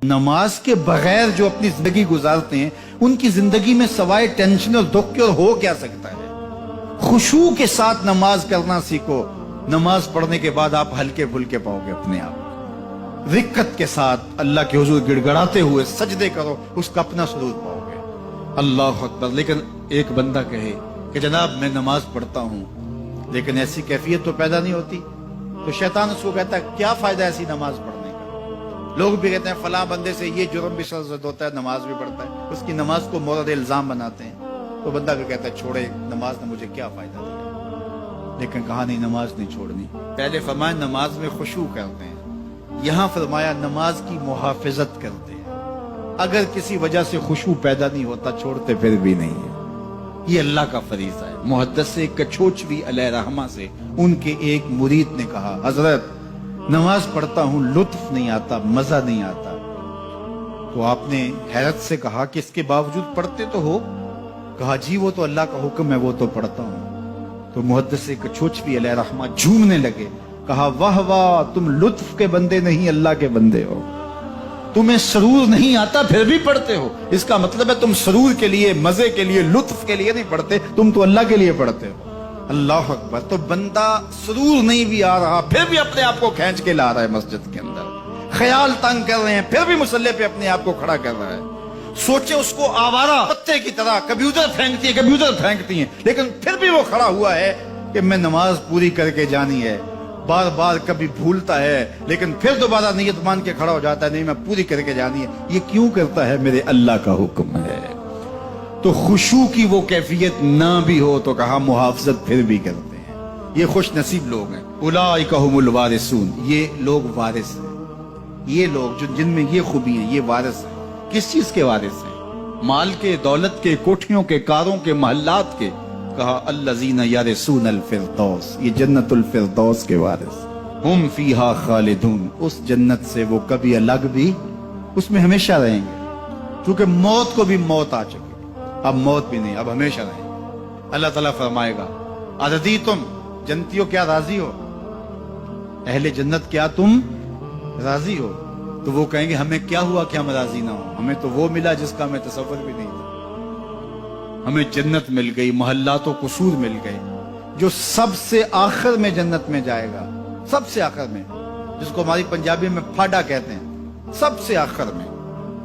نماز کے بغیر جو اپنی زندگی گزارتے ہیں ان کی زندگی میں سوائے ٹینشن اور دکھ کے اور ہو کیا سکتا ہے؟ خشوع کے ساتھ نماز کرنا سیکھو. نماز پڑھنے کے بعد آپ ہلکے پھلکے پاؤ گے اپنے آپ. رقت کے ساتھ اللہ کے حضور گڑ گڑاتے ہوئے سجدے کرو, اس کا اپنا سرور پاؤ گے. اللہ اکبر. لیکن ایک بندہ کہے کہ جناب میں نماز پڑھتا ہوں لیکن ایسی کیفیت تو پیدا نہیں ہوتی, تو شیطان اس کو کہتا ہے کیا فائدہ ایسی نماز پڑھنے کا. لوگ بھی کہتے ہیں فلاں بندے سے یہ جرم بھی سرزد ہوتا ہے, نماز بھی پڑھتا ہے, اس کی نماز کو مورد الزام بناتے ہیں. تو بندہ بھی کہتا ہے چھوڑے, نماز نے مجھے کیا فائدہ دیا. لیکن کہا نہیں, نماز نہیں چھوڑنی. پہلے فرمایا نماز میں خشوع کرتے ہیں, یہاں فرمایا نماز کی محافظت کرتے ہیں. اگر کسی وجہ سے خشوع پیدا نہیں ہوتا چھوڑتے پھر بھی نہیں ہے. یہ اللہ کا فریضہ ہے. محدث کچھوچوی علیہ رحمہ سے ان کے ایک مرید نے کہا حضرت نماز پڑھتا ہوں لطف نہیں آتا, مزہ نہیں آتا. تو آپ نے حیرت سے کہا کہ اس کے باوجود پڑھتے تو ہو؟ کہا جی وہ تو اللہ کا حکم ہے, وہ تو پڑھتا ہوں. تو محدث کچھوچوی علیہ رحمہ جھومنے لگے, کہا واہ واہ, تم لطف کے بندے نہیں اللہ کے بندے ہو. تمہیں سرور نہیں آتا پھر بھی پڑھتے ہو, اس کا مطلب ہے تم سرور کے لیے, مزے کے لیے, لطف کے لیے نہیں پڑھتے, تم تو اللہ کے لیے پڑھتے ہو. اللہ اکبر. تو بندہ سرور نہیں بھی آ رہا پھر بھی اپنے آپ کو کھینچ کے لا رہا ہے مسجد کے اندر. خیال تنگ کر رہے ہیں پھر بھی مصلی پہ اپنے آپ کو کھڑا کر رہا ہے. سوچے اس کو آوارہ پتے کی طرح کبھی ادھر پھینکتی ہے کبھی ادھر پھینکتی ہیں, لیکن پھر بھی وہ کھڑا ہوا ہے کہ میں نماز پوری کر کے جانی ہے. بار بار کبھی بھولتا ہے لیکن پھر دوبارہ نیت مان کے کھڑا ہو جاتا ہے, نہیں میں پوری کر کے جانی ہے. یہ کیوں کرتا ہے؟ میرے اللہ کا حکم ہے. تو خشوع کی وہ کیفیت نہ بھی ہو تو کہا محافظت پھر بھی کرتے ہیں. یہ خوش نصیب لوگ ہیں. اولئک هم الوارثون, یہ لوگ وارث ہیں. یہ لوگ جن میں یہ خوبی ہے یہ وارث ہیں. کس چیز کے وارث ہیں؟ مال کے, دولت کے, کوٹھیوں کے, کاروں کے, محلات کے. کہا الذین یرثون الفردوس, یہ جنت الفردوس کے وارث. ہم فیہا خالدون, اس جنت سے وہ کبھی الگ بھی اس میں ہمیشہ رہیں گے. چونکہ موت کو بھی موت آ چکی, اب موت بھی نہیں, اب ہمیشہ رہیں گے. اللہ تعالیٰ فرمائے گا عددی تم جنتیوں کیا راضی ہو؟ اہل جنت کیا تم راضی ہو؟ تو وہ کہیں گے ہمیں کیا ہوا کہ ہم راضی نہ ہو, ہمیں تو وہ ملا جس کا ہمیں تصور بھی نہیں تھا. ہمیں جنت مل گئی, محلات و قصور مل گئے. جو سب سے آخر میں جنت میں جائے گا, سب سے آخر میں, جس کو ہماری پنجابی میں پھاڑا کہتے ہیں, سب سے آخر میں,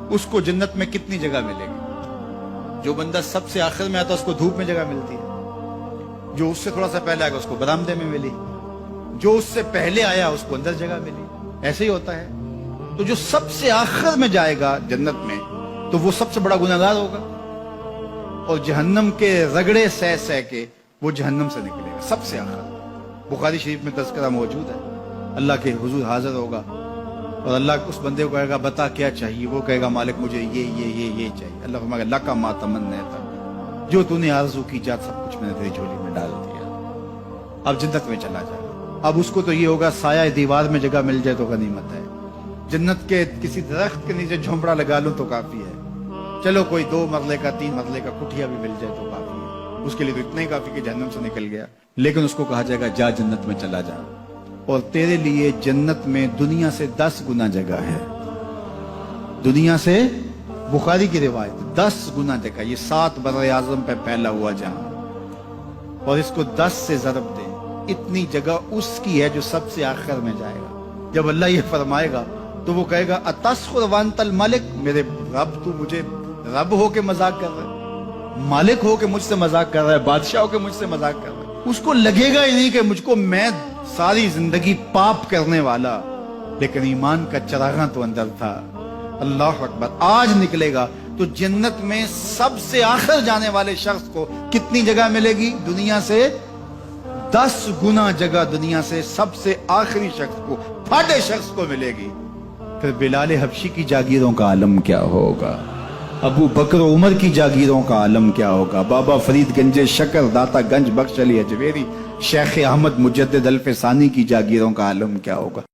اس کو جنت میں کتنی جگہ ملے گی؟ جو بندہ سب سے آخر میں آتا اس کو دھوپ میں جگہ ملتی ہے, جو اس سے تھوڑا سا پہلے آئے گا اس کو برآمدے میں ملی, جو اس سے پہلے آیا اس کو اندر جگہ ملی. ایسے ہی ہوتا ہے. تو جو سب سے آخر میں جائے گا جنت میں تو وہ سب سے بڑا گنہگار ہوگا, اور جہنم کے رگڑے سہ سہ کے وہ جہنم سے نکلے گا سب سے آخر. بخاری شریف میں تذکرہ موجود ہے. اللہ کے حضور حاضر ہوگا اور اللہ اس بندے کو کہے گا بتا کیا چاہیے؟ وہ کہے گا مالک مجھے یہ چاہیے. اللہ فرمائے گا لکا ما تمنیت, جو تو نے آرزو کی جات سب کچھ میں نے تیری جھولی میں ڈال دیا, اب جنت میں چلا جائے. اب اس کو تو یہ ہوگا سایہ دیوار میں جگہ مل جائے تو غنیمت ہے, جنت کے کسی درخت کے نیچے جھونپڑا لگا لوں تو کافی ہے, چلو کوئی 2 مرلے کا 3 مرلے کا کٹھیا بھی مل جائے تو کافی ہے. اس کے لیے تو اتنا ہی کافی کہ جہنم سے نکل گیا. لیکن اس کو کہا جائے گا جا جنت میں چلا جا, اور تیرے لیے جنت میں دنیا سے 10 گنا جگہ ہے. دنیا سے, بخاری کی روایت, 10 گنا جگہ. یہ 7 بر اعظم پہ پھیلا ہوا جہاں, اور اس کو 10 سے ضرب دے, اتنی جگہ اس کی ہے جو سب سے آخر میں جائے گا. جب اللہ یہ فرمائے گا تو وہ کہے گا اتسخر وانت الملک, میرے رب تو مجھے رب ہو کے مذاق کر رہا ہے, مالک ہو کے مجھ سے مذاق کر رہا ہے, بادشاہ ہو کے مجھ سے مذاق کر رہا ہے. اس کو لگے گا ہی نہیں کہ مجھ کو, میں ساری زندگی پاپ کرنے والا لیکن ایمان کا چراغاں تو اندر تھا. اللہ اکبر. آج نکلے گا تو جنت میں سب سے آخر جانے والے شخص کو کتنی جگہ ملے گی؟ دنیا سے 10 گنا جگہ دنیا سے سب سے آخری شخص کو, پھاٹے شخص کو ملے گی. پھر بلال حبشی کی جاگیروں کا عالم کیا ہوگا؟ ابو بکر و عمر کی جاگیروں کا عالم کیا ہوگا؟ بابا فرید گنج شکر, داتا گنج بخش علی اجویری, شیخ احمد مجدد الف ثانی کی جاگیروں کا عالم کیا ہوگا؟